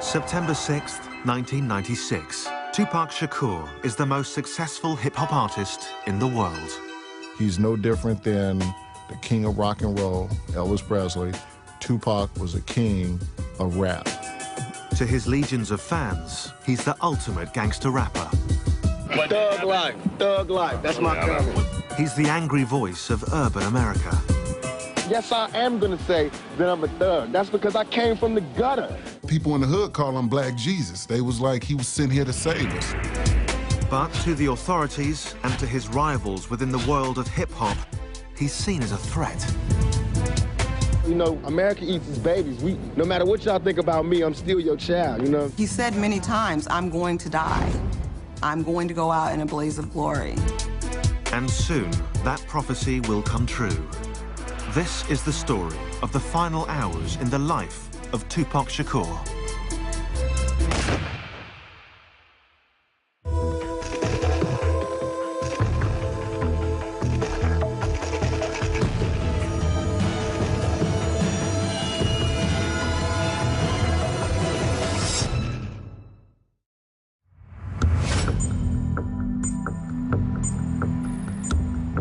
September 6th, 1996. Tupac Shakur is the most successful hip-hop artist in the world. He's no different than the king of rock and roll, Elvis Presley. Tupac was a king of rap. To his legions of fans, he's the ultimate gangster rapper. Thug life, that's my cover. He's the angry voice of urban America. Yes, I am gonna say that I'm a thug. That's because I came from the gutter. People in the hood call him Black Jesus. They was like he was sent here to save us. But to the authorities and to his rivals within the world of hip-hop, he's seen as a threat. You know, America eats its babies. No matter what y'all think about me, I'm still your child, you know? He said many times, I'm going to die. I'm going to go out in a blaze of glory. And soon, that prophecy will come true. This is the story of the final hours in the life of Tupac Shakur.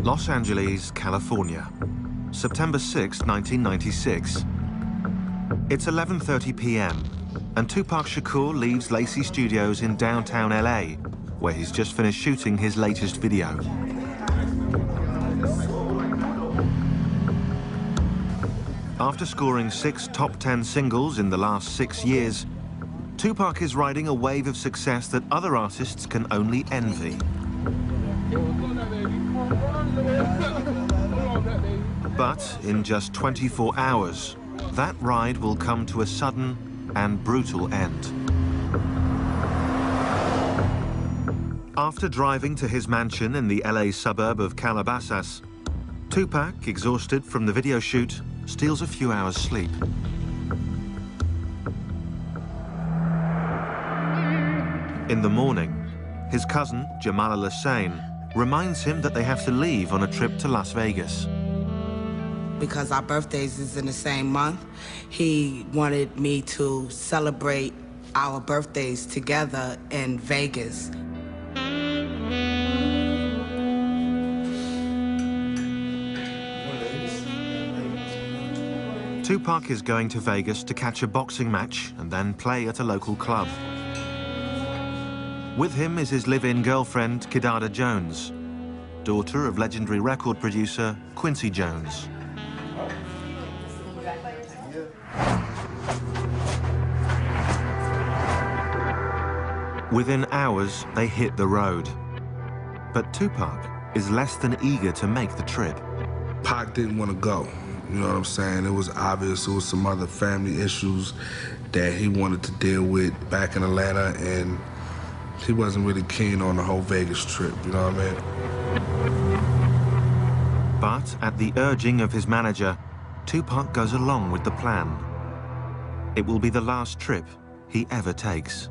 Los Angeles, California, September 6, 1996. It's 11:30 p.m. and Tupac Shakur leaves Lacey Studios in downtown LA, where he's just finished shooting his latest video. After scoring 6 top 10 singles in the last 6 years, Tupac is riding a wave of success that other artists can only envy. But in just 24 hours, that ride will come to a sudden and brutal end. After driving to his mansion in the LA suburb of Calabasas, Tupac, exhausted from the video shoot, steals a few hours' sleep. In the morning, his cousin, Jamal Al-Hussein, reminds him that they have to leave on a trip to Las Vegas. Because our birthdays is in the same month, he wanted me to celebrate our birthdays together in Vegas. Tupac is going to Vegas to catch a boxing match and then play at a local club. With him is his live-in girlfriend, Kidada Jones, daughter of legendary record producer Quincy Jones. Within hours, they hit the road. But Tupac is less than eager to make the trip. Pac didn't want to go, you know what I'm saying? It was obvious there was some other family issues that he wanted to deal with back in Atlanta, and he wasn't really keen on the whole Vegas trip, you know what I mean? But at the urging of his manager, Tupac goes along with the plan. It will be the last trip he ever takes.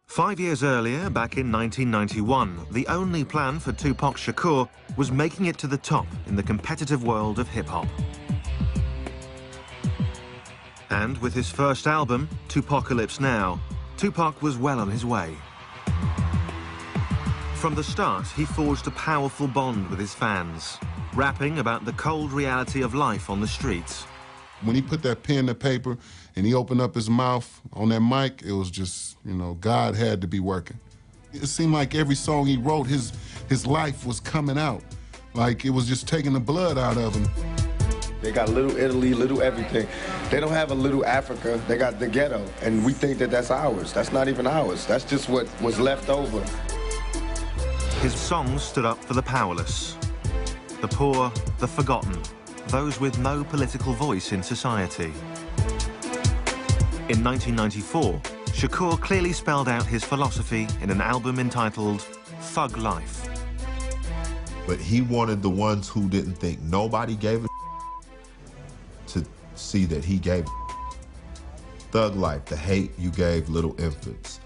Five years earlier, back in 1991, the only plan for Tupac Shakur was making it to the top in the competitive world of hip-hop. And with his first album, Tupacalypse Now, Tupac was well on his way. From the start, he forged a powerful bond with his fans, rapping about the cold reality of life on the streets. When he put that pen to paper and he opened up his mouth on that mic, it was just, you know, God had to be working. It seemed like every song he wrote, his life was coming out. Like it was just taking the blood out of him. They got little Italy, little everything. They don't have a little Africa, they got the ghetto. And we think that that's ours. That's not even ours. That's just what was left over. His songs stood up for the powerless, the poor, the forgotten, those with no political voice in society. In 1994, Shakur clearly spelled out his philosophy in an album entitled Thug Life. But he wanted the ones who didn't think nobody gave a to see that he gave Thug Life, the hate you gave little infants.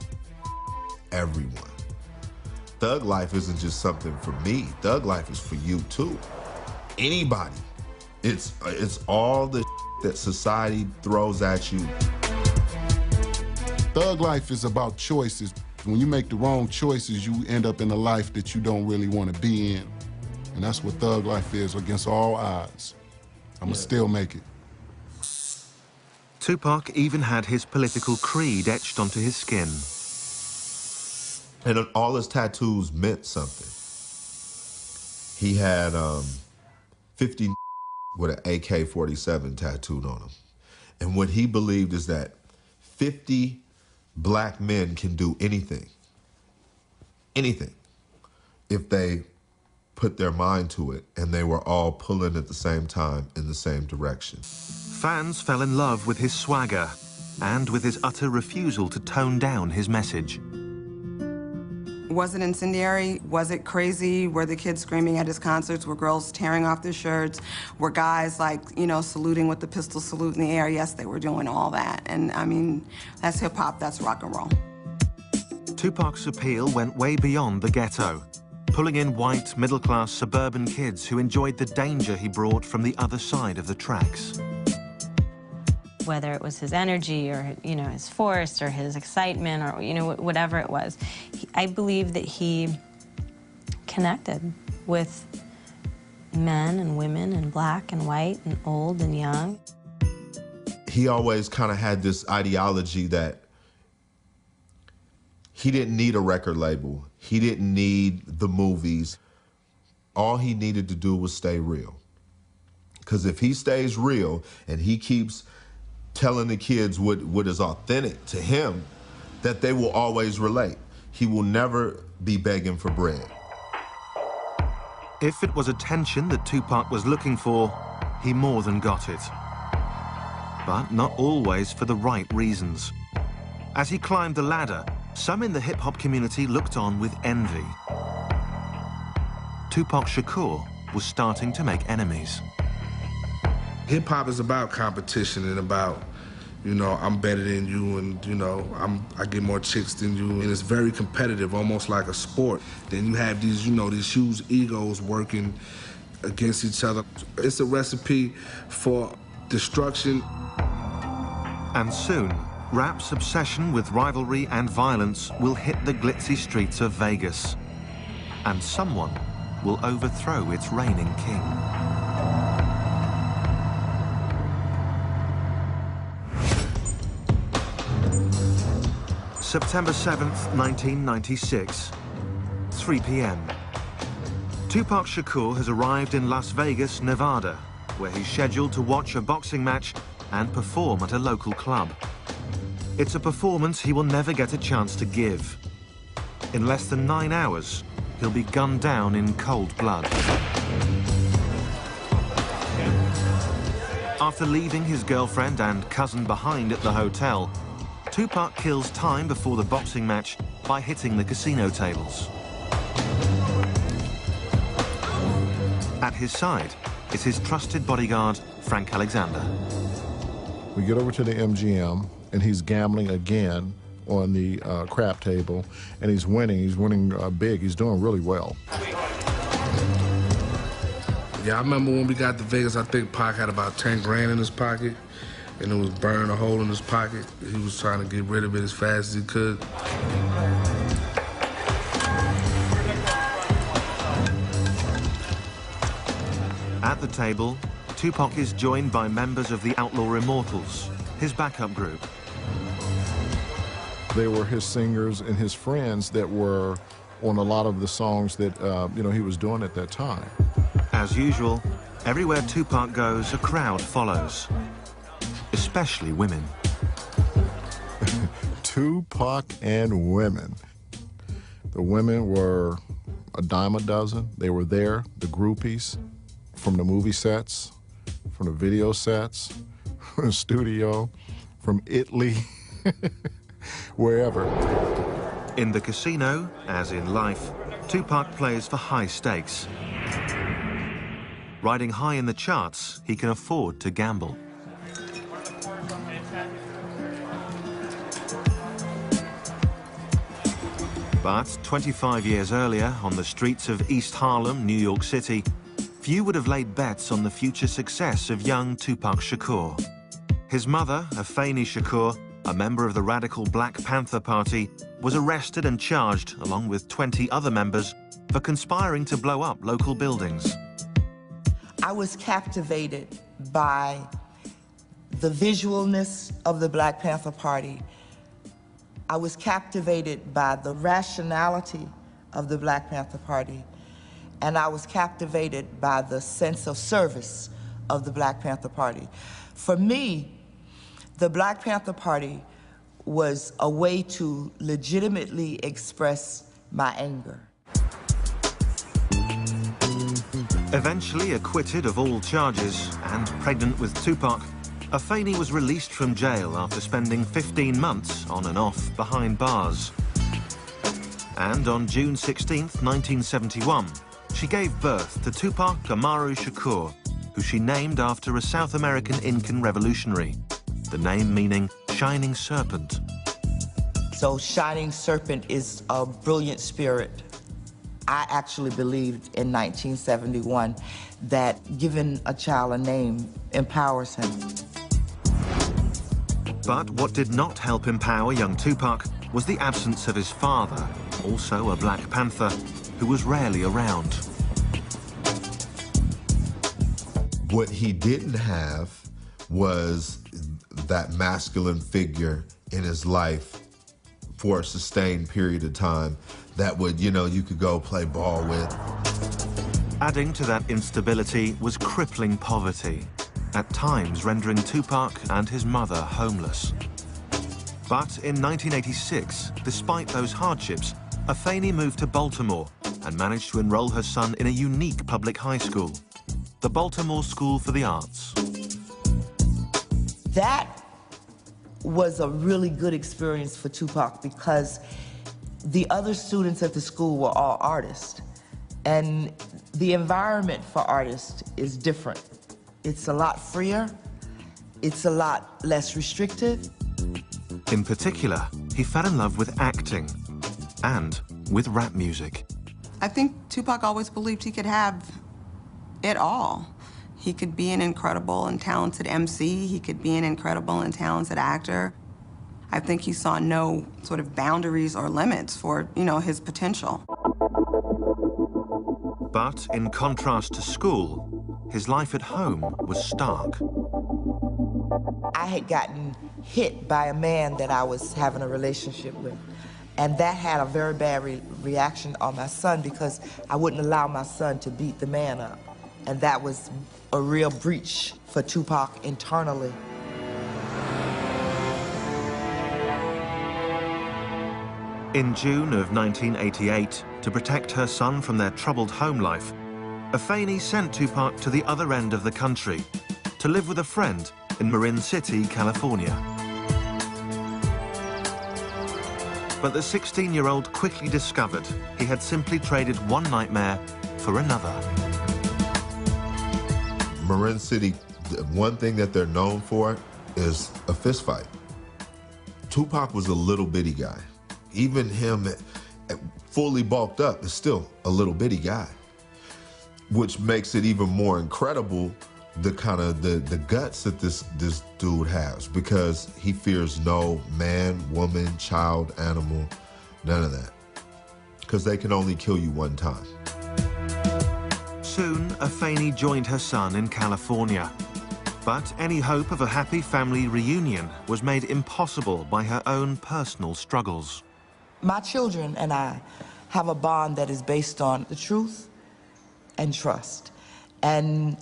Everyone. Thug Life isn't just something for me. Thug Life is for you too. Anybody It's all the that society throws at you. Thug life is about choices. When you make the wrong choices, you end up in a life that you don't really want to be in. And that's what thug life is, against all odds. I'ma still make it. Tupac even had his political creed etched onto his skin. And all his tattoos meant something. He had 50 with an AK-47 tattooed on him. And what he believed is that 50 black men can do anything, if they put their mind to it, and they were all pulling at the same time in the same direction. Fans fell in love with his swagger and with his utter refusal to tone down his message. Was it incendiary? Was it crazy? Were the kids screaming at his concerts? Were girls tearing off their shirts? Were guys, like, you know, saluting with the pistol salute in the air? Yes, they were doing all that. And, I mean, that's hip-hop, that's rock and roll. Tupac's appeal went way beyond the ghetto, pulling in white, middle-class suburban kids who enjoyed the danger he brought from the other side of the tracks. Whether it was his energy or, you know, his force or his excitement or, you know, whatever it was, I believe that he connected with men and women and black and white and old and young. He always kind of had this ideology that he didn't need a record label. He didn't need the movies. All he needed to do was stay real. Because if he stays real and he keeps telling the kids what is authentic to him, that they will always relate. He will never be begging for bread. If it was attention that Tupac was looking for, he more than got it. But not always for the right reasons. As he climbed the ladder, some in the hip-hop community looked on with envy. Tupac Shakur was starting to make enemies. Hip-hop is about competition and about, you know, I'm better than you and, you know, I get more chicks than you. And it's very competitive, almost like a sport. Then you have these, you know, these huge egos working against each other. It's a recipe for destruction. And soon, rap's obsession with rivalry and violence will hit the glitzy streets of Vegas. And someone will overthrow its reigning king. September 7th, 1996, 3 p.m. Tupac Shakur has arrived in Las Vegas, Nevada, where he's scheduled to watch a boxing match and perform at a local club. It's a performance he will never get a chance to give. In less than 9 hours, he'll be gunned down in cold blood. After leaving his girlfriend and cousin behind at the hotel, Tupac kills time before the boxing match by hitting the casino tables. At his side is his trusted bodyguard, Frank Alexander. We get over to the MGM, and he's gambling again on the crap table, and he's winning. He's winning big. He's doing really well. Yeah, I remember when we got to Vegas, I think Pac had about 10 grand in his pocket, and it was burning a hole in his pocket. He was trying to get rid of it as fast as he could. At the table, Tupac is joined by members of the Outlaw Immortals, his backup group. They were his singers and his friends that were on a lot of the songs that you know, he was doing at that time. As usual, everywhere Tupac goes, a crowd follows, especially women. Tupac and women. The women were a dime a dozen. They were there, the groupies, from the movie sets, from the video sets, from the studio, from Italy, wherever. In the casino, as in life, Tupac plays for high stakes. Riding high in the charts, he can afford to gamble. But 25 years earlier, on the streets of East Harlem, New York City, few would have laid bets on the future success of young Tupac Shakur. His mother, Afeni Shakur, a member of the radical Black Panther Party, was arrested and charged, along with 20 other members, for conspiring to blow up local buildings. I was captivated by the visualness of the Black Panther Party. I was captivated by the rationality of the Black Panther Party. And I was captivated by the sense of service of the Black Panther Party. For me, the Black Panther Party was a way to legitimately express my anger. Eventually acquitted of all charges and pregnant with Tupac, Afeni was released from jail after spending 15 months on and off behind bars. And on June 16th, 1971, she gave birth to Tupac Amaru Shakur, who she named after a South American Incan revolutionary, the name meaning Shining Serpent. So Shining Serpent is a brilliant spirit. I actually believed in 1971 that giving a child a name empowers him. But what did not help empower young Tupac was the absence of his father, also a Black Panther, who was rarely around. What he didn't have was that masculine figure in his life for a sustained period of time that would, you could go play ball with. Adding to that instability was crippling poverty, at times rendering Tupac and his mother homeless. But in 1986, despite those hardships, Afeni moved to Baltimore and managed to enroll her son in a unique public high school, the Baltimore School for the Arts. That was a really good experience for Tupac because the other students at the school were all artists. And the environment for artists is different. It's a lot freer. It's a lot less restrictive. In particular, he fell in love with acting and with rap music. I think Tupac always believed he could have it all. He could be an incredible and talented MC. He could be an incredible and talented actor. I think he saw no sort of boundaries or limits for, his potential. But in contrast to school, his life at home was stark. I had gotten hit by a man that I was having a relationship with. And that had a very bad reaction on my son because I wouldn't allow my son to beat the man up. And that was a real breach for Tupac internally. In June of 1988, to protect her son from their troubled home life, Afeni sent Tupac to the other end of the country to live with a friend in Marin City, California. But the 16-year-old quickly discovered he had simply traded one nightmare for another. Marin City, one thing that they're known for is a fist fight. Tupac was a little bitty guy. Even him, fully bulked up, is still a little bitty guy, which makes it even more incredible the kind of the guts that this dude has, because he fears no man, woman, child, animal, none of that, because they can only kill you one time. Soon, Afeni joined her son in California. But any hope of a happy family reunion was made impossible by her own personal struggles. My children and I have a bond that is based on the truth and trust. And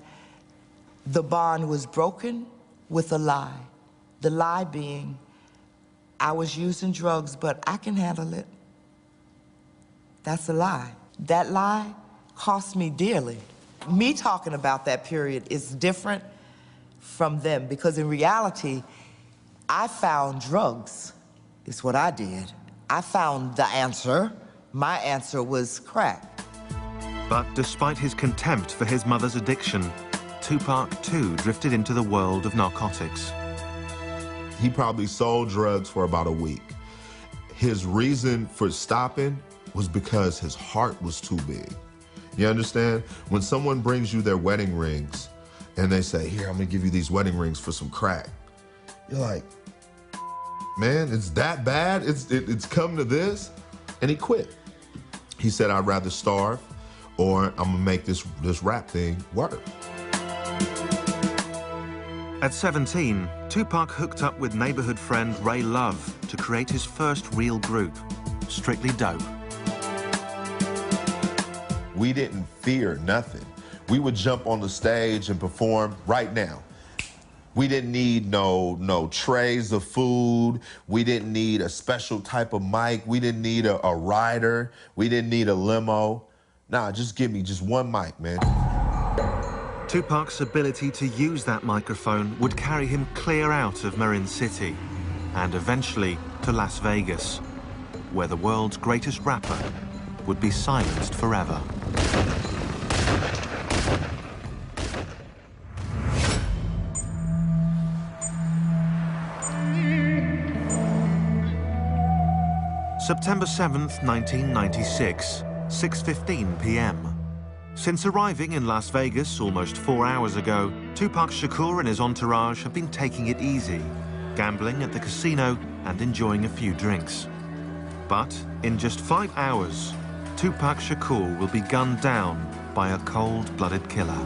the bond was broken with a lie. The lie being, I was using drugs, but I can handle it. That's a lie. That lie cost me dearly. Me talking about that period is different from them, because in reality, I found drugs, is what I did. I found the answer. My answer was crack. But despite his contempt for his mother's addiction, Tupac too drifted into the world of narcotics. He probably sold drugs for about a week. His reason for stopping was because his heart was too big. You understand? When someone brings you their wedding rings and they say, here, I'm gonna give you these wedding rings for some crack. You're like, man, it's that bad? It's come to this? And he quit. He said, I'd rather starve or I'm gonna make this rap thing work. At 17, Tupac hooked up with neighborhood friend Ray Love to create his first real group, Strictly Dope. We didn't fear nothing. We would jump on the stage and perform right now. We didn't need no trays of food. We didn't need a special type of mic. We didn't need a rider. We didn't need a limo. Nah, just give me just one mic, man. Tupac's ability to use that microphone would carry him clear out of Marin City and eventually to Las Vegas, where the world's greatest rapper would be silenced forever. September 7th, 1996, 6:15 p.m. Since arriving in Las Vegas almost 4 hours ago, Tupac Shakur and his entourage have been taking it easy, gambling at the casino and enjoying a few drinks. But in just 5 hours, Tupac Shakur will be gunned down by a cold-blooded killer.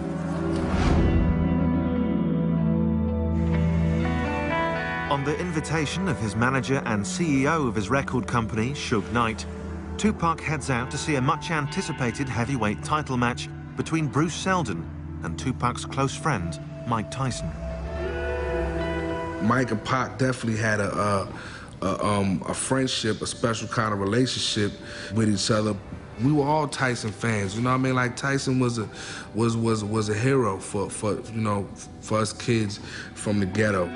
On the invitation of his manager and CEO of his record company, Suge Knight, Tupac heads out to see a much-anticipated heavyweight title match between Bruce Seldon and Tupac's close friend, Mike Tyson. Mike and Pac definitely had a friendship, a special kind of relationship with each other. We were all Tyson fans, you know what I mean? Like Tyson was a hero for us kids from the ghetto.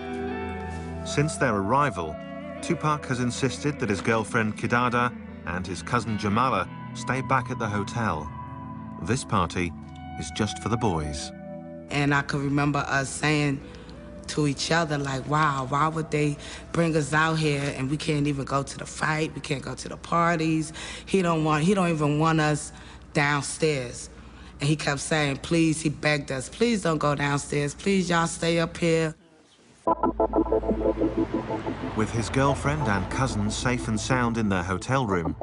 Since their arrival, Tupac has insisted that his girlfriend Kidada and his cousin Jamala stay back at the hotel. This party is just for the boys. And I could remember us saying to each other, like, wow, why would they bring us out here and we can't even go to the fight, we can't go to the parties. He don't even want us downstairs. And he kept saying, please, he begged us, please don't go downstairs, please y'all stay up here. With his girlfriend and cousin safe and sound in their hotel room,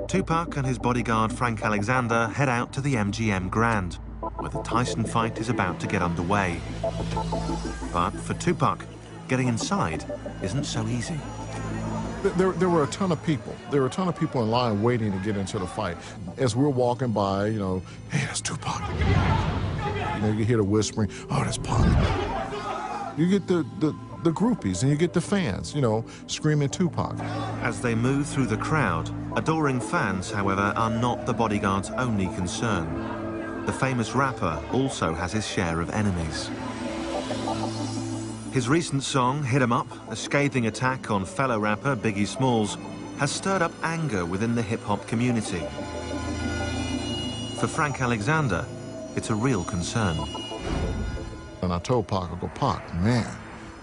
Tupac and his bodyguard Frank Alexander head out to the MGM Grand, where the Tyson fight is about to get underway. But for Tupac, getting inside isn't so easy. There were a ton of people. There were a ton of people in line waiting to get into the fight. As we're walking by, you know, hey, that's Tupac. You know, you hear the whispering, oh, that's Pac. You get the groupies and you get the fans, you know, screaming Tupac. As they move through the crowd, adoring fans, however, are not the bodyguard's only concern. The famous rapper also has his share of enemies. His recent song, Hit 'Em Up, a scathing attack on fellow rapper Biggie Smalls, has stirred up anger within the hip-hop community. For Frank Alexander, it's a real concern. And I told Pac, I go, Pac, man,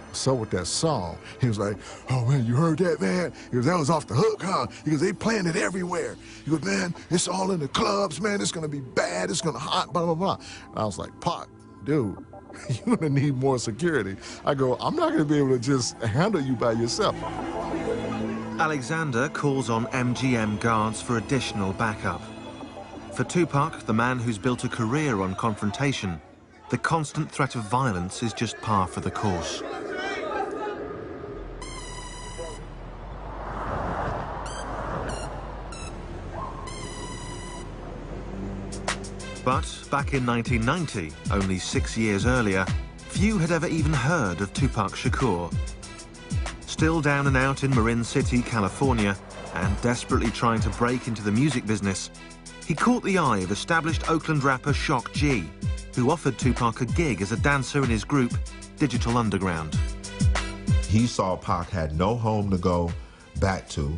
what's up with that song? He was like, oh man, you heard that, man? He goes, that was off the hook, huh? He goes, they playing it everywhere. He goes, man, it's all in the clubs, man, it's gonna be bad, it's gonna hot, blah, blah, blah. And I was like, Pac, dude, you're gonna need more security. I go, I'm not gonna be able to just handle you by yourself. Alexander calls on MGM guards for additional backup. For Tupac, the man who's built a career on confrontation, the constant threat of violence is just par for the course. But back in 1990, only 6 years earlier, few had ever even heard of Tupac Shakur. Still down and out in Marin City, California, and desperately trying to break into the music business, he caught the eye of established Oakland rapper Shock G, who offered Tupac a gig as a dancer in his group, Digital Underground. He saw Pac had no home to go back to,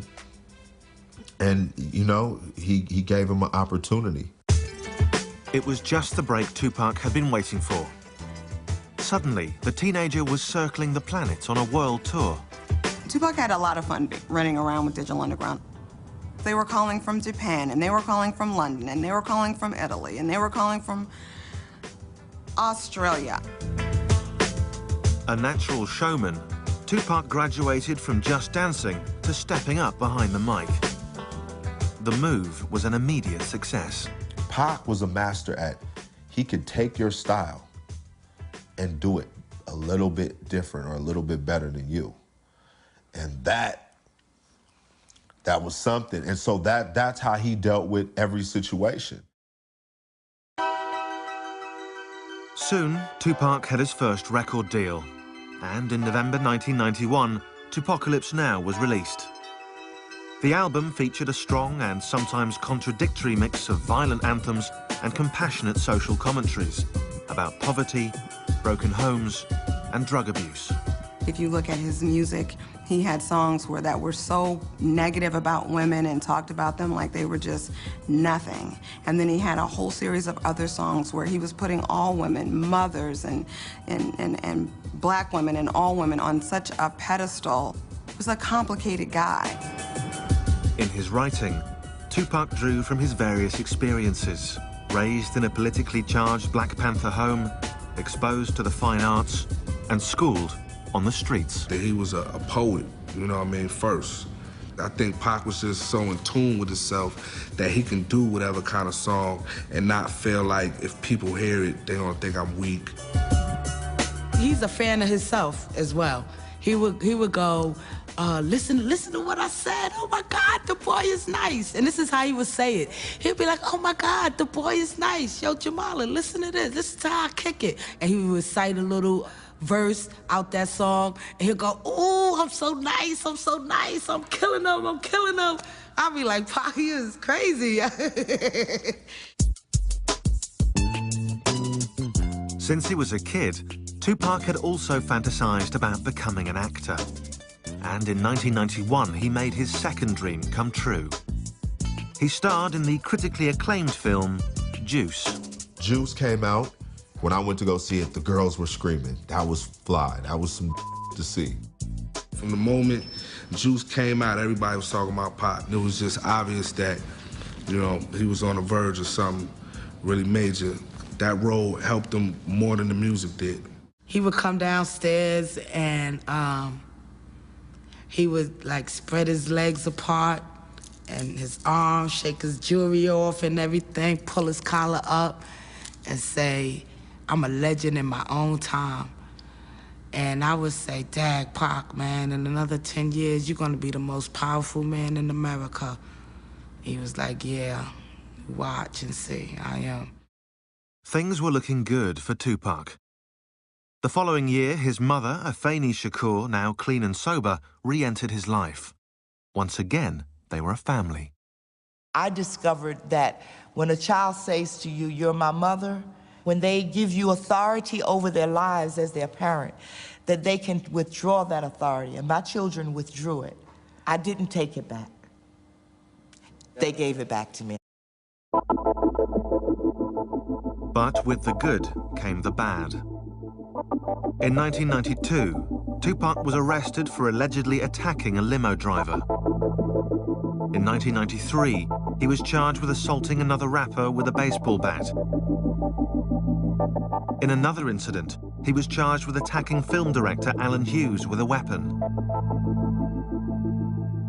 and, you know, he gave him an opportunity. It was just the break Tupac had been waiting for. Suddenly, the teenager was circling the planet on a world tour. Tupac had a lot of fun running around with Digital Underground. They were calling from Japan, and they were calling from London, and they were calling from Italy, and they were calling from Australia. A natural showman, Tupac graduated from just dancing to stepping up behind the mic. The move was an immediate success. Pac was a master at, he could take your style and do it a little bit different or a little bit better than you. And that was something. And so that's how he dealt with every situation. Soon, Tupac had his first record deal. And in November 1991, Tupacalypse Now was released. The album featured a strong and sometimes contradictory mix of violent anthems and compassionate social commentaries about poverty, broken homes, and drug abuse. If you look at his music, he had songs that were so negative about women and talked about them like they were just nothing. And then he had a whole series of other songs where he was putting all women, mothers and black women and all women on such a pedestal. He was a complicated guy. In his writing, Tupac drew from his various experiences. Raised in a politically charged Black Panther home, exposed to the fine arts, and schooled on the streets. He was a poet, you know what I mean, first. I think Pac was just so in tune with himself that he can do whatever kind of song and not feel like if people hear it, they're gonna think I'm weak. He's a fan of himself as well. He would go, listen to what I said. Oh my God, the boy is nice. And this is how he would say it. He'd be like, oh my God, the boy is nice. Yo, Jamala, listen to this. This is how I kick it. And he would recite a little verse out that song, and he'll go, ooh, I'm so nice, I'm so nice, I'm killing them, I'm killing them. I'll be like, Pac, he is crazy. Since he was a kid, Tupac had also fantasized about becoming an actor. And in 1991, he made his second dream come true. He starred in the critically acclaimed film, Juice. Juice came out. When I went to go see it, the girls were screaming. That was fly. That was some to see. From the moment Juice came out, everybody was talking about Pac. It was just obvious that, you know, he was on the verge of something really major. That role helped him more than the music did. He would come downstairs and he would like spread his legs apart and his arms, shake his jewelry off and everything, pull his collar up and say, I'm a legend in my own time. And I would say, Dag, Pac, man, in another 10 years, you're gonna be the most powerful man in America. He was like, yeah, watch and see, I am. Things were looking good for Tupac. The following year, his mother, Afeni Shakur, now clean and sober, re-entered his life. Once again, they were a family. I discovered that when a child says to you, you're my mother, when they give you authority over their lives as their parent, that they can withdraw that authority. And my children withdrew it. I didn't take it back. They gave it back to me. But with the good came the bad. In 1992, Tupac was arrested for allegedly attacking a limo driver. In 1993, he was charged with assaulting another rapper with a baseball bat. In another incident, he was charged with attacking film director Alan Hughes with a weapon.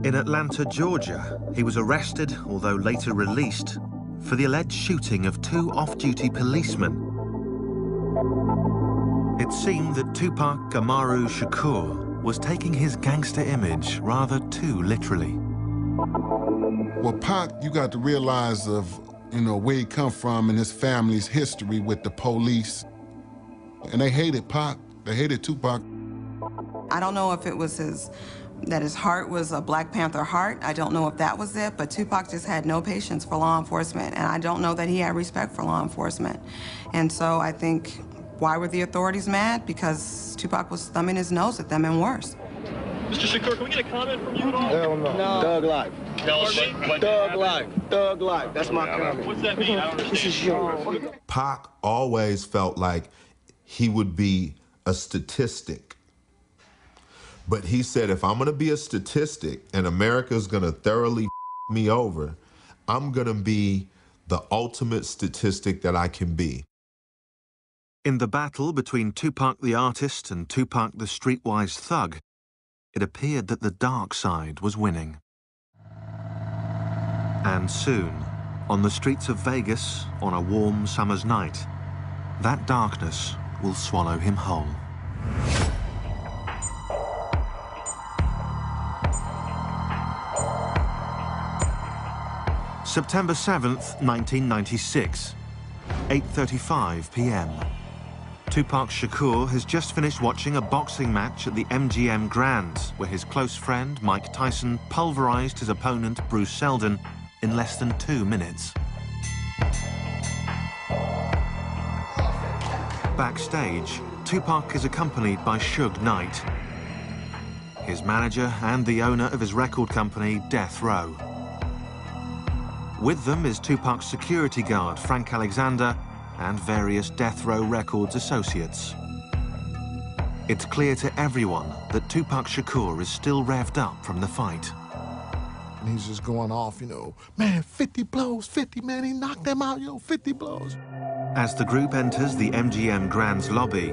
In Atlanta, Georgia, he was arrested, although later released, for the alleged shooting of 2 off-duty policemen. It seemed that Tupac Amaru Shakur was taking his gangster image rather too literally. Well, Pac, you got to realize of, you know, where he come from and his family's history with the police. And they hated Pac. They hated Tupac. I don't know if it was that his heart was a Black Panther heart. I don't know if that was it, but Tupac just had no patience for law enforcement, and I don't know that he had respect for law enforcement. And so I think, why were the authorities mad? Because Tupac was thumbing his nose at them and worse. Mr. Shakur, can we get a comment from you at all? Hell no. Thug life. Thug life. Thug life. That's my comment. What's that mean? I don't understand. This is yours. Pac always felt like he would be a statistic. But he said, if I'm gonna be a statistic and America's gonna thoroughly me over, I'm gonna be the ultimate statistic that I can be. In the battle between Tupac the artist and Tupac the streetwise thug, it appeared that the dark side was winning. And soon, on the streets of Vegas, on a warm summer's night, that darkness will swallow him whole. September 7th, 1996, 8:35 p.m. Tupac Shakur has just finished watching a boxing match at the MGM Grand, where his close friend Mike Tyson pulverized his opponent Bruce Seldon in less than 2 minutes. Backstage, Tupac is accompanied by Suge Knight, his manager and the owner of his record company, Death Row. With them is Tupac's security guard, Frank Alexander, and various Death Row Records associates. It's clear to everyone that Tupac Shakur is still revved up from the fight. And he's just going off, you know, man, 50 blows, 50, man, he knocked them out, 50 blows. As the group enters the MGM Grand's lobby,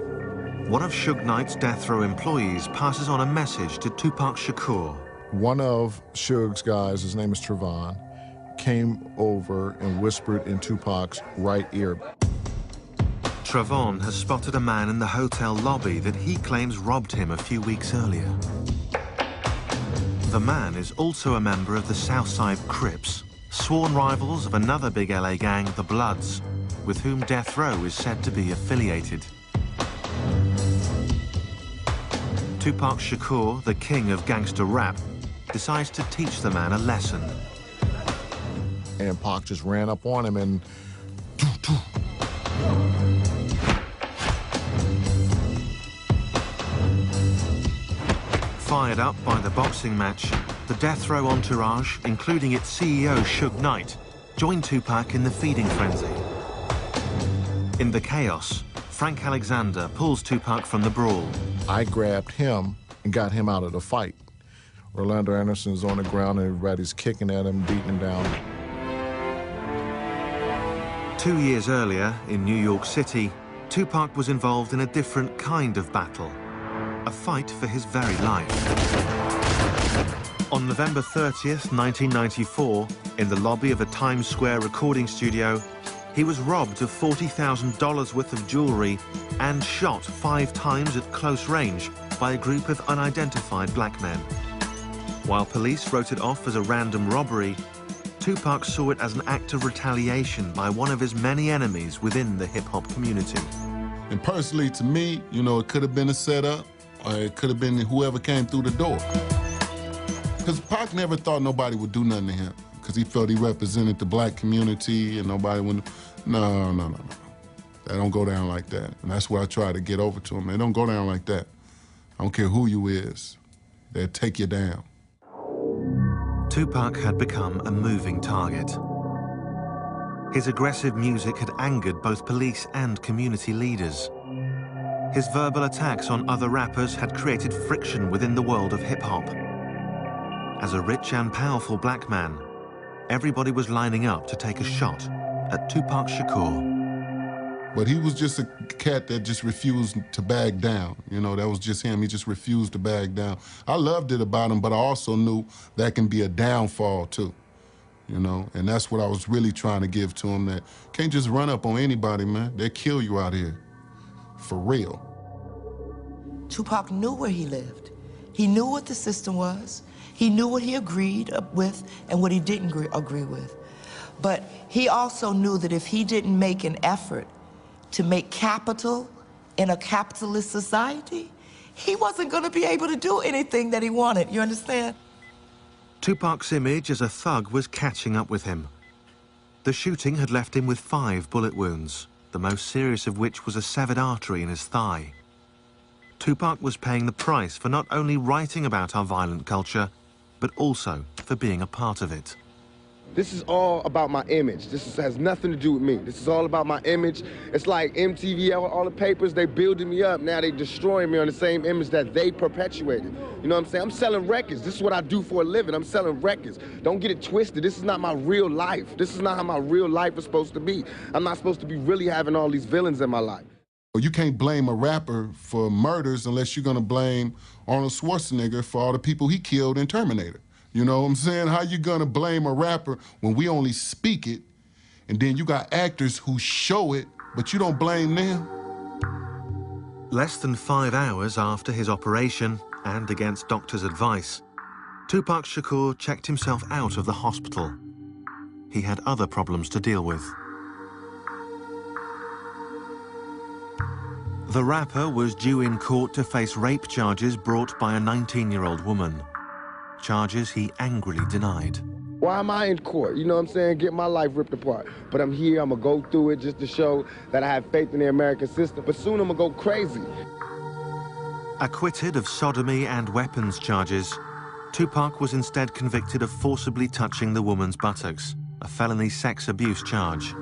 one of Suge Knight's Death Row employees passes on a message to Tupac Shakur. One of Suge's guys, his name is Trevon, came over and whispered in Tupac's right ear. Trevon has spotted a man in the hotel lobby that he claims robbed him a few weeks earlier. The man is also a member of the Southside Crips, sworn rivals of another big LA gang, the Bloods, with whom Death Row is said to be affiliated. Tupac Shakur, the king of gangster rap, decides to teach the man a lesson. And Pac just ran up on him and... Fired up by the boxing match, the Death Row entourage, including its CEO, Suge Knight, joined Tupac in the feeding frenzy. In the chaos, Frank Alexander pulls Tupac from the brawl. I grabbed him and got him out of the fight. Orlando Anderson's on the ground and everybody's kicking at him, beating him down. 2 years earlier, in New York City, Tupac was involved in a different kind of battle, a fight for his very life. On November 30th, 1994, in the lobby of a Times Square recording studio, he was robbed of $40,000 worth of jewelry and shot 5 times at close range by a group of unidentified black men. While police wrote it off as a random robbery, Tupac saw it as an act of retaliation by one of his many enemies within the hip-hop community. And personally, to me, it could have been a setup, or it could have been whoever came through the door. Because Pac never thought nobody would do nothing to him, because he felt he represented the black community and nobody would... No. That don't go down like that. And that's what I try to get over to him. It don't go down like that. I don't care who you is. They'll take you down. Tupac had become a moving target. His aggressive music had angered both police and community leaders. His verbal attacks on other rappers had created friction within the world of hip-hop. As a rich and powerful black man, everybody was lining up to take a shot at Tupac Shakur. But he was just a cat that just refused to back down. That was just him. He just refused to back down. I loved it about him, but I also knew that can be a downfall too, And that's what I was really trying to give to him, that can't just run up on anybody, man. They'll kill you out here, for real. Tupac knew where he lived. He knew what the system was. He knew what he agreed with and what he didn't agree with. But he also knew that if he didn't make an effort to make capital in a capitalist society, he wasn't going to be able to do anything that he wanted, you understand? Tupac's image as a thug was catching up with him. The shooting had left him with 5 bullet wounds, the most serious of which was a severed artery in his thigh. Tupac was paying the price for not only writing about our violent culture, but also for being a part of it. This is all about my image. Has nothing to do with me. This is all about my image. It's like MTV, all the papers, they building me up. Now they destroying me on the same image that they perpetuated. You know what I'm saying? I'm selling records. This is what I do for a living. I'm selling records. Don't get it twisted. This is not my real life. This is not how my real life is supposed to be. I'm not supposed to be really having all these villains in my life. You can't blame a rapper for murders unless you're gonna blame Arnold Schwarzenegger for all the people he killed in Terminator. You know what I'm saying? How you gonna blame a rapper when we only speak it, and then you got actors who show it, but you don't blame them? Less than 5 hours after his operation, and against doctors' advice, Tupac Shakur checked himself out of the hospital. He had other problems to deal with. The rapper was due in court to face rape charges brought by a 19-year-old woman. Charges he angrily denied. Why am I in court? You know what I'm saying? Get my life ripped apart. But I'm here, I'm gonna go through it just to show that I have faith in the American system. But soon I'm gonna go crazy. Acquitted of sodomy and weapons charges, Tupac was instead convicted of forcibly touching the woman's buttocks, a felony sex abuse charge.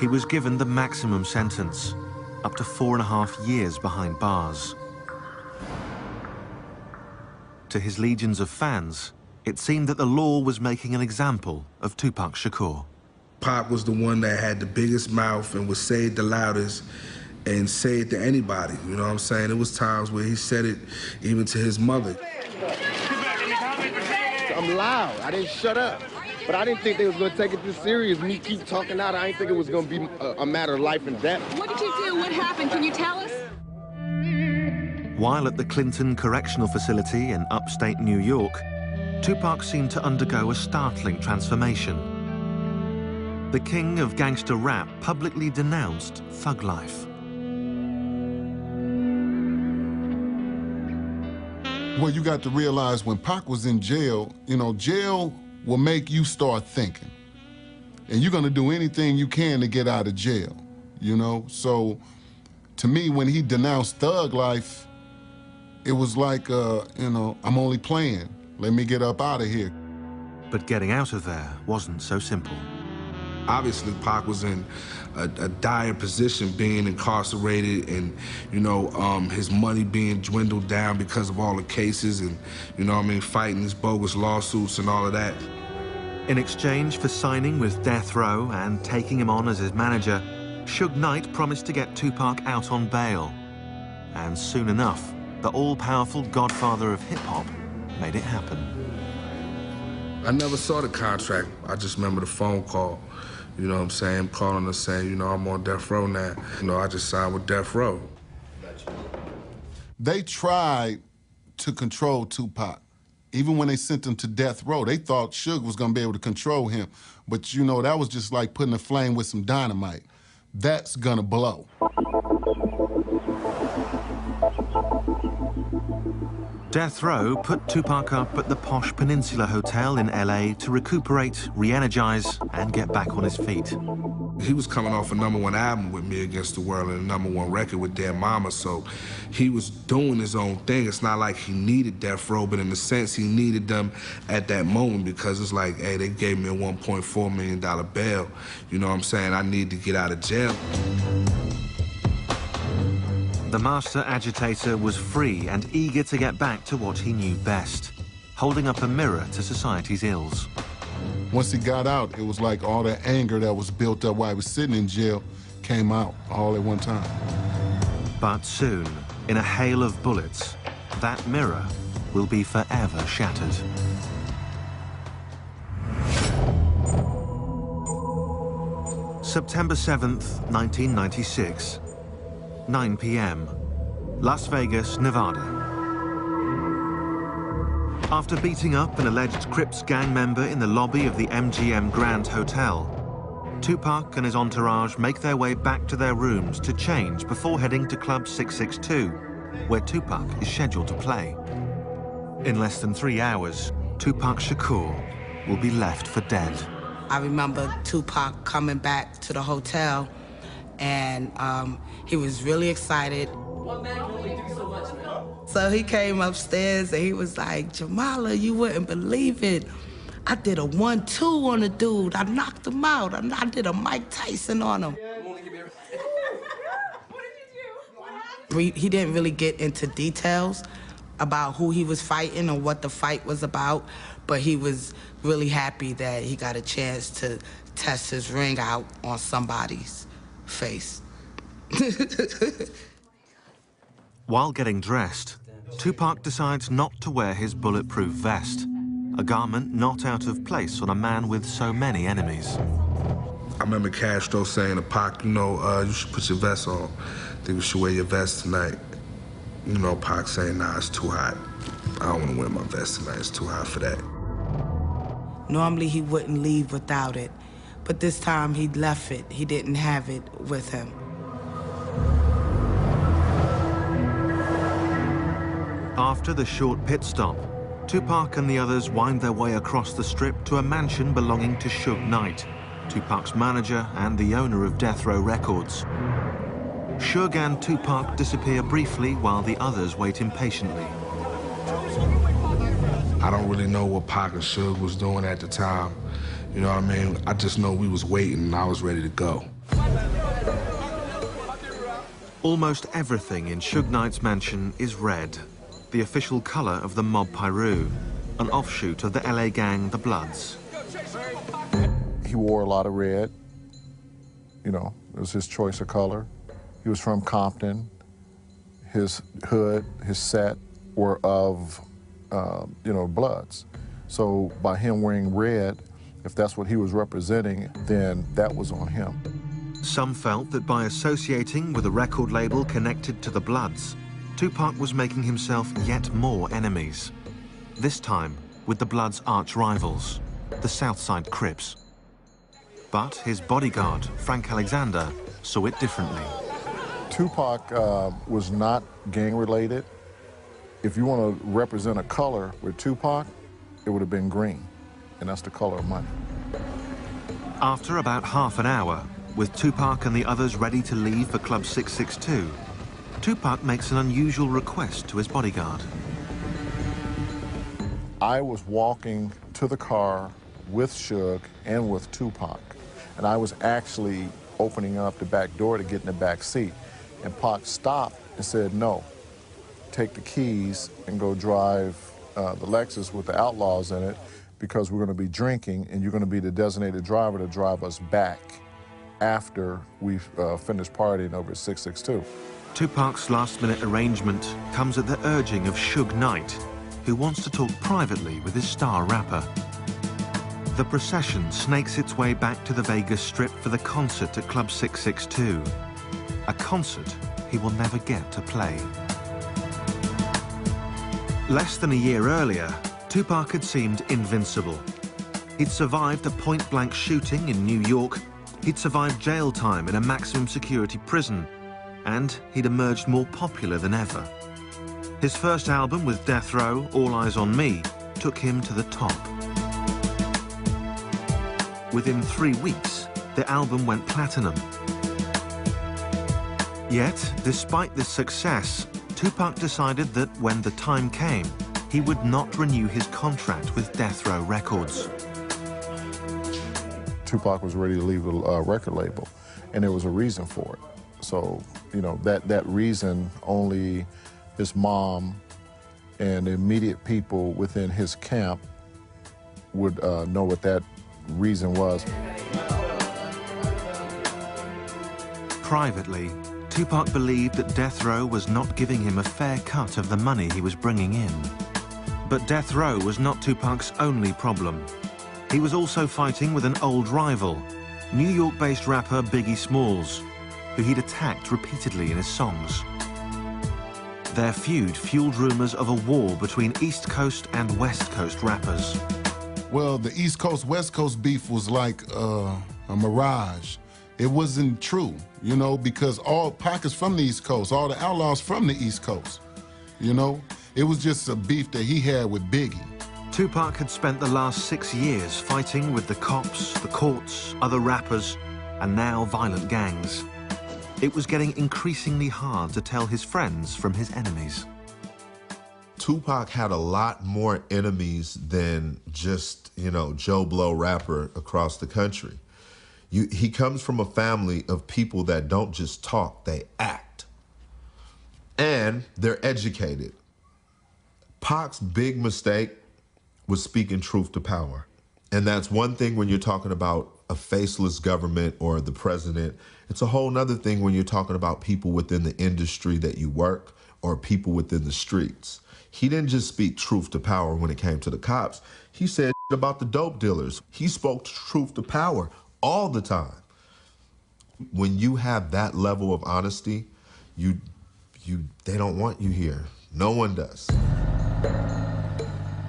He was given the maximum sentence, up to 4.5 years behind bars. To his legions of fans, it seemed that the law was making an example of Tupac Shakur. Pac was the one that had the biggest mouth and would say it the loudest and say it to anybody, you know what I'm saying? There was times where he said it even to his mother. I'm loud, I didn't shut up. But I didn't think they was gonna take it this serious. Me keep talking out, I didn't think it was gonna be a matter of life and death. What did you do? What happened? Can you tell us? While at the Clinton Correctional Facility in upstate New York, Tupac seemed to undergo a startling transformation. The king of gangster rap publicly denounced thug life. Well, you got to realize when Pac was in jail, you know, jail will make you start thinking. And you're gonna do anything you can to get out of jail, you know? So, to me, when he denounced thug life, it was like, you know, I'm only playing. Let me get up out of here. But getting out of there wasn't so simple. Obviously, Pac was in a dire position, being incarcerated and, you know, his money being dwindled down because of all the cases and, you know what I mean, fighting his bogus lawsuits and all of that. In exchange for signing with Death Row and taking him on as his manager, Suge Knight promised to get Tupac out on bail. And soon enough, the all-powerful godfather of hip-hop made it happen. I never saw the contract. I just remember the phone call. You know what I'm saying? Calling us saying, you know, I'm on Death Row now. You know, I just signed with Death Row. They tried to control Tupac. Even when they sent him to Death Row, they thought Suge was gonna be able to control him. But you know, that was just like putting a flame with some dynamite. That's gonna blow. Death Row put Tupac up at the posh Peninsula Hotel in LA to recuperate, re-energize, and get back on his feet. He was coming off a #1 album with Me Against the World and a #1 record with Dead Mama, so he was doing his own thing. It's not like he needed Death Row, but in a sense, he needed them at that moment because it's like, hey, they gave me a $1.4 million bail. You know what I'm saying? I need to get out of jail. The master agitator was free and eager to get back to what he knew best, holding up a mirror to society's ills. Once he got out, it was like all that anger that was built up while he was sitting in jail came out all at one time. But soon, in a hail of bullets, that mirror will be forever shattered. September 7th, 1996. 9 p.m., Las Vegas, Nevada. After beating up an alleged Crips gang member in the lobby of the MGM Grand Hotel, Tupac and his entourage make their way back to their rooms to change before heading to Club 662, where Tupac is scheduled to play. In less than 3 hours, Tupac Shakur will be left for dead. I remember Tupac coming back to the hotel, and he was really excited. One man can only do so much, man. So he came upstairs and he was like, Jamala, you wouldn't believe it. I did a 1-2 on a dude. I knocked him out. I did a Mike Tyson on him. He didn't really get into details about who he was fighting or what the fight was about, but he was really happy that he got a chance to test his ring out on somebody's face. While getting dressed, Tupac decides not to wear his bulletproof vest, a garment not out of place on a man with so many enemies. I remember Castro saying to Pac, you know, you should put your vest on. I think you should wear your vest tonight. You know, Pac saying, nah, it's too hot. I don't want to wear my vest tonight. It's too hot for that. Normally, he wouldn't leave without it, but this time he left it. He didn't have it with him. After the short pit stop, Tupac and the others wind their way across the strip to a mansion belonging to Suge Knight, Tupac's manager and the owner of Death Row Records. Suge and Tupac disappear briefly while the others wait impatiently. I don't really know what Pac and Suge was doing at the time. You know what I mean? I just know we was waiting and I was ready to go. Almost everything in Suge Knight's mansion is red, the official color of the Mob Piru, an offshoot of the LA gang, the Bloods. He wore a lot of red. You know, it was his choice of color. He was from Compton. His hood, his set were of, you know, Bloods. So by him wearing red, if that's what he was representing, then that was on him. Some felt that by associating with a record label connected to the Bloods, Tupac was making himself yet more enemies. This time with the Bloods' arch rivals, the Southside Crips. But his bodyguard, Frank Alexander, saw it differently. Tupac was not gang-related. If you want to represent a color with Tupac, it would have been green, and that's the color of money. After about half an hour, with Tupac and the others ready to leave for Club 662, Tupac makes an unusual request to his bodyguard. I was walking to the car with Suge and with Tupac, and I was actually opening up the back door to get in the back seat. And Pac stopped and said, no, take the keys and go drive the Lexus with the Outlaws in it, because we're going to be drinking and you're going to be the designated driver to drive us back after we've finished partying over at 662. Tupac's last-minute arrangement comes at the urging of Suge Knight, who wants to talk privately with his star rapper. The procession snakes its way back to the Vegas Strip for the concert at Club 662, a concert he will never get to play. Less than a year earlier, Tupac had seemed invincible. He'd survived a point-blank shooting in New York, he'd survived jail time in a maximum security prison, and he'd emerged more popular than ever. His first album with Death Row, All Eyes on Me, took him to the top. Within 3 weeks, the album went platinum. Yet, despite this success, Tupac decided that when the time came, he would not renew his contract with Death Row Records. Tupac was ready to leave the record label, and there was a reason for it. So, you know, that reason only his mom and the immediate people within his camp would know what that reason was. Privately, Tupac believed that Death Row was not giving him a fair cut of the money he was bringing in. But Death Row was not Tupac's only problem. He was also fighting with an old rival, New York-based rapper Biggie Smalls, who he'd attacked repeatedly in his songs. Their feud fueled rumors of a war between East Coast and West Coast rappers. Well, the East Coast, West Coast beef was like a mirage. It wasn't true, you know, because all Pac is from the East Coast, all the Outlaws from the East Coast, you know? It was just a beef that he had with Biggie. Tupac had spent the last 6 years fighting with the cops, the courts, other rappers, and now violent gangs. It was getting increasingly hard to tell his friends from his enemies. Tupac had a lot more enemies than just, you know, Joe Blow rapper across the country. He comes from a family of people that don't just talk, they act. And they're educated. Pac's big mistake was speaking truth to power. And that's one thing when you're talking about a faceless government or the president. It's a whole nother thing when you're talking about people within the industry that you work or people within the streets. He didn't just speak truth to power when it came to the cops. He said about the dope dealers. He spoke truth to power all the time. When you have that level of honesty, they don't want you here. No one does.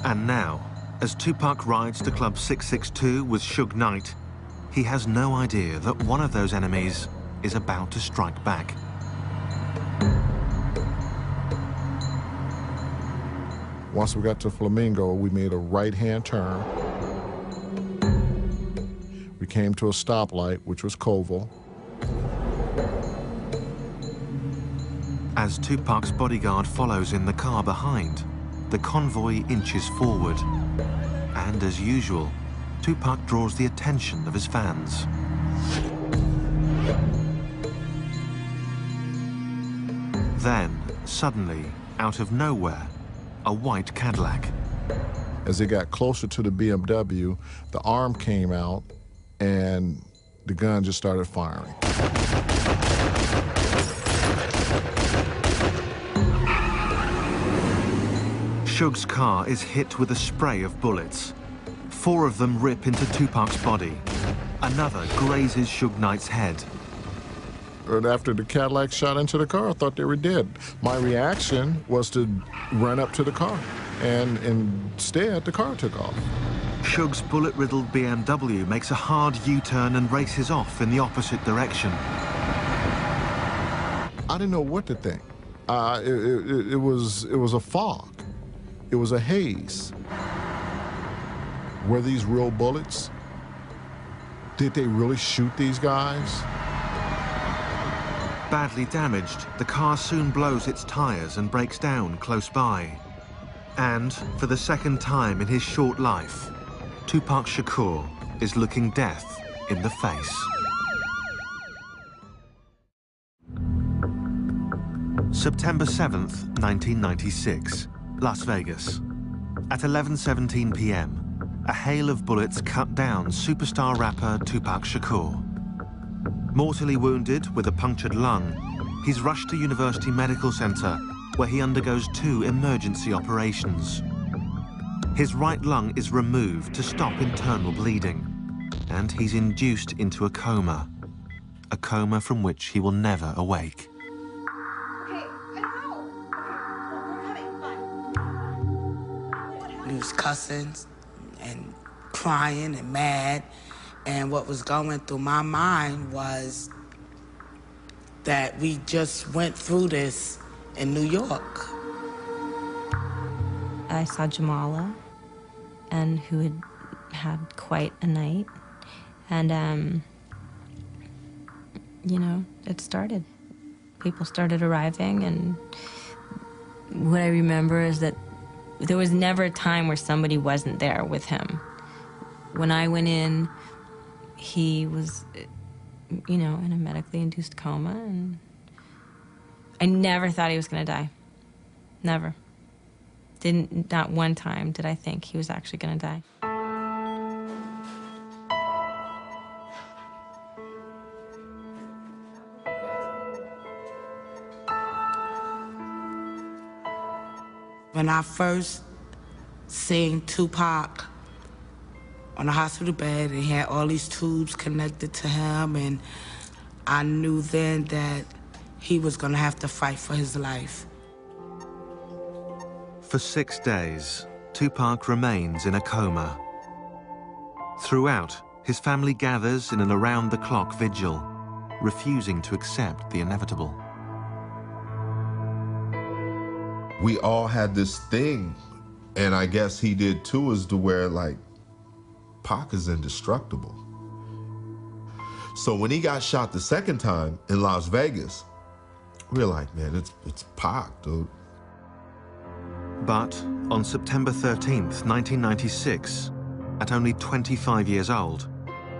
And now, as Tupac rides to Club 662 with Suge Knight, he has no idea that one of those enemies is about to strike back. Once we got to Flamingo, we made a right-hand turn. We came to a stoplight, which was Koval. As Tupac's bodyguard follows in the car behind, the convoy inches forward. And as usual, Tupac draws the attention of his fans. Then, suddenly, out of nowhere, a white Cadillac. As they got closer to the BMW, the arm came out and the gun just started firing. Suge's car is hit with a spray of bullets. 4 of them rip into Tupac's body. Another grazes Suge Knight's head. And after the Cadillac shot into the car, I thought they were dead. My reaction was to run up to the car, and instead, the car took off. Suge's bullet-riddled BMW makes a hard U-turn and races off in the opposite direction. I didn't know what to think. It was a fog. It was a haze. Were these real bullets? Did they really shoot these guys? Badly damaged, the car soon blows its tires and breaks down close by. And, for the second time in his short life, Tupac Shakur is looking death in the face. September 7th, 1996, Las Vegas. At 11:17 p.m., a hail of bullets cut down superstar rapper Tupac Shakur. Mortally wounded with a punctured lung, he's rushed to University Medical Center, where he undergoes 2 emergency operations. His right lung is removed to stop internal bleeding, and he's induced into a coma from which he will never awake. He was cussing and crying and mad. And what was going through my mind was that we just went through this in New York. I saw Jamala, and who had had quite a night. And, you know, it started. People started arriving, and what I remember is that there was never a time where somebody wasn't there with him. When I went in, he was, you know, in a medically induced coma, and I never thought he was gonna die. Never. Not one time did I think he was actually gonna die. When I first seen Tupac on the hospital bed, and he had all these tubes connected to him, and I knew then that he was gonna have to fight for his life. For 6 days, Tupac remains in a coma. Throughout, his family gathers in an around-the-clock vigil, refusing to accept the inevitable. We all had this thing, and I guess he did too, is to where, like, Pac is indestructible. So when he got shot the second time in Las Vegas, we were like, man, it's Pac, dude. But on September 13th, 1996, at only 25 years old,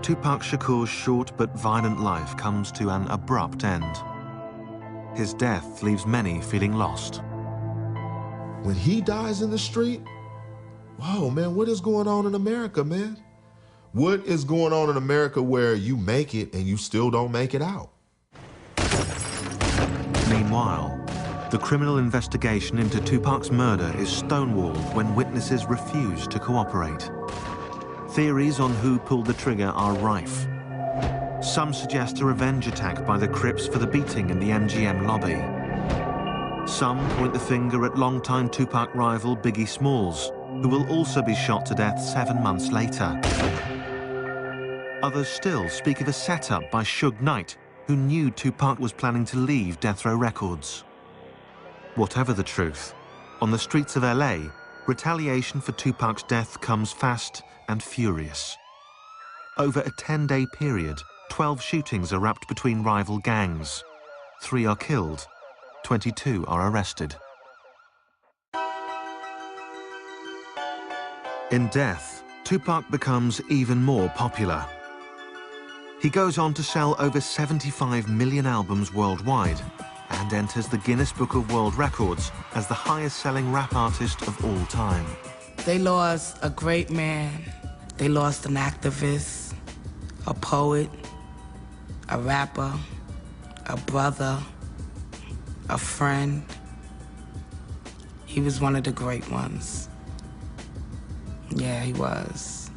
Tupac Shakur's short but violent life comes to an abrupt end. His death leaves many feeling lost. When he dies in the street, whoa, man, what is going on in America, man? What is going on in America where you make it and you still don't make it out? Meanwhile, the criminal investigation into Tupac's murder is stonewalled when witnesses refuse to cooperate. Theories on who pulled the trigger are rife. Some suggest a revenge attack by the Crips for the beating in the MGM lobby. Some point the finger at longtime Tupac rival Biggie Smalls, who will also be shot to death 7 months later. Others still speak of a setup by Suge Knight, who knew Tupac was planning to leave Death Row Records. Whatever the truth, on the streets of LA, retaliation for Tupac's death comes fast and furious. Over a 10-day period, 12 shootings erupt between rival gangs. 3 are killed, 22 are arrested. In death, Tupac becomes even more popular. He goes on to sell over 75 million albums worldwide and enters the Guinness Book of World Records as the highest-selling rap artist of all time. They lost a great man. They lost an activist, a poet, a rapper, a brother, a friend. He was one of the great ones. Yeah, he was.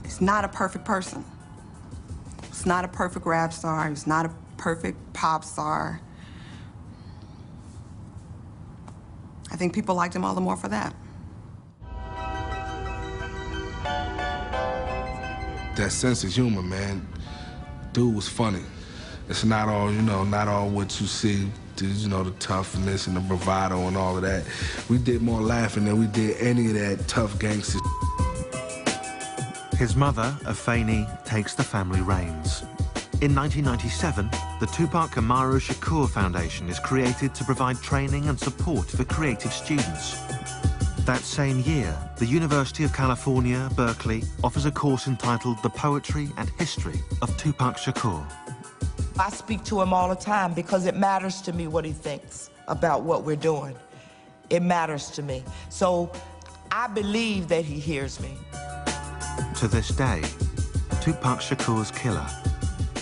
He's not a perfect person. He's not a perfect rap star. He's not a perfect pop star. I think people liked him all the more for that. That sense of humor, man. Dude was funny. It's not all, you know, not all what you see, you know, the toughness and the bravado and all of that. We did more laughing than we did any of that tough gangster. His mother, Afeni, takes the family reins. In 1997, the Tupac Amaru Shakur Foundation is created to provide training and support for creative students. That same year, the University of California, Berkeley, offers a course entitled The Poetry and History of Tupac Shakur. I speak to him all the time because it matters to me what he thinks about what we're doing. It matters to me. So I believe that he hears me. To this day, Tupac Shakur's killer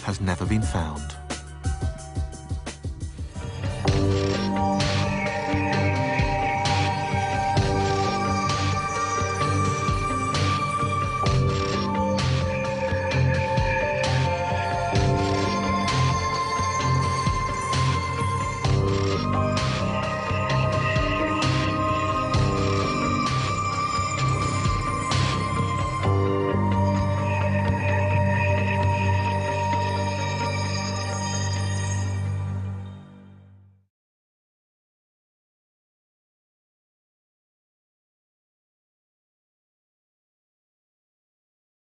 has never been found.